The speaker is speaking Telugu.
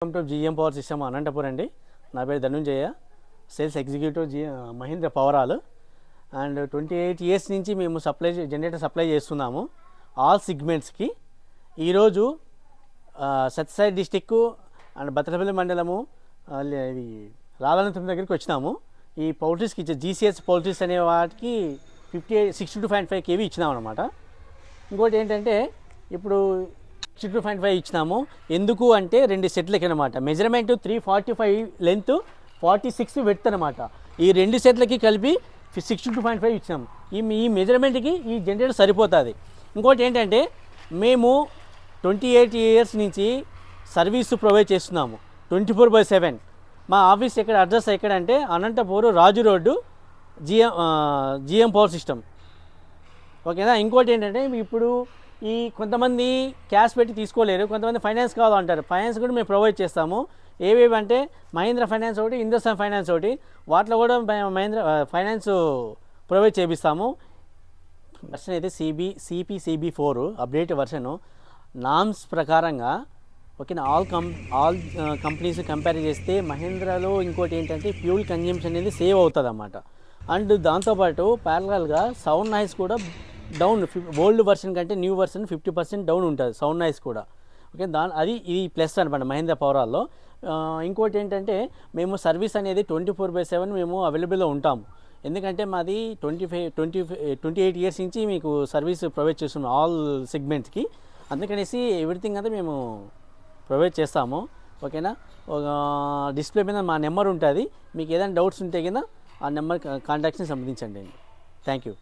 Welcome to GM power system Anantapuram అండి. నా పేరు Dhananjaya, sales executive Mahindra Powerol. And 28 years నుంచి మేము జనరేటర్ సప్లై చేస్తున్నాము ఆల్ సెగ్మెంట్స్కి. ఈరోజు సత్యసాయి డిస్టిక్ అండ్ బత్తలపల్లి మండలము రాధానంతం దగ్గరికి వచ్చినాము. ఈ పౌల్ట్రీస్కి ఇచ్చే జీసీఎస్ పౌల్ట్రీస్ అనే వాటికి 62.5 kV ఇచ్చినాం అనమాట. ఇంకోటి ఏంటంటే ఇప్పుడు 62.5 ఇచ్చినాము. ఎందుకు అంటే 2 సెట్లకి అనమాట. మెజర్మెంట్ 345 లెంత్, 46 విడ్త్ అనమాట. ఈ 2 సెట్లకి కలిపి 62.5 ఇచ్చినాము. ఈ మెజర్మెంట్కి ఈ జనరేటర్ సరిపోతుంది. ఇంకోటి ఏంటంటే మేము 28 ఇయర్స్ నుంచి సర్వీసు ప్రొవైడ్ చేస్తున్నాము 24/7. మా ఆఫీస్ అడ్రస్ ఎక్కడంటే అనంతపురం రాజు రోడ్డు, జిఎం పవర్ సిస్టమ్. ఓకేనా. ఇంకోటి ఏంటంటే ఇప్పుడు ఈ కొంతమంది క్యాష్ పెట్టి తీసుకోలేరు, కొంతమంది ఫైనాన్స్ కావాలంటారు. ఫైనాన్స్ కూడా మేము ప్రొవైడ్ చేస్తాము. ఏవేవి అంటే మహీంద్ర ఫైనాన్స్ ఒకటి, హిందుస్థాన్ ఫైనాన్స్ ఒకటి, వాటిలో కూడా మహీంద్ర ఫైనాన్స్ ప్రొవైడ్ చేపిస్తాము. వర్షన్ అయితే CP/CB4 అప్డేట్ వర్షను నామ్స్ ప్రకారంగా. ఓకేనా. ఆల్ కంపెనీస్ కంపేర్ చేస్తే మహీంద్రాలో ఇంకోటి ఏంటంటే ఫ్యూల్ కన్జంప్షన్ అనేది సేవ్ అవుతుంది అన్నమాట. అండ్ దాంతోపాటు ప్యారలల్గా సౌండ్ నాయిస్ కూడా డౌన్, ఓల్డ్ వర్షన్ కంటే న్యూ వర్షన్ 50% డౌన్ ఉంటుంది సౌండ్ నాయిస్ కూడా. ఓకే. అది ఇది ప్లస్ అనమాట మహీంద్ర పవరాల్లో. ఇంకోటి ఏంటంటే మేము సర్వీస్ అనేది 24/7 మేము అవైలబుల్లో ఉంటాము. ఎందుకంటే మాది 28 ఇయర్స్ నుంచి మీకు సర్వీస్ ప్రొవైడ్ చేస్తున్నాం ఆల్ సెగ్మెంట్స్కి. అందుకనేసి ఎవ్రీథింగ్ అంతా మేము ప్రొవైడ్ చేస్తాము. ఓకేనా. డిస్ప్లే మీద మా నెంబర్ ఉంటుంది. మీకు ఏదైనా డౌట్స్ ఉంటే కింద ఆ నెంబర్ కాంటాక్ట్స్ని సంప్రదించండి. Thank you.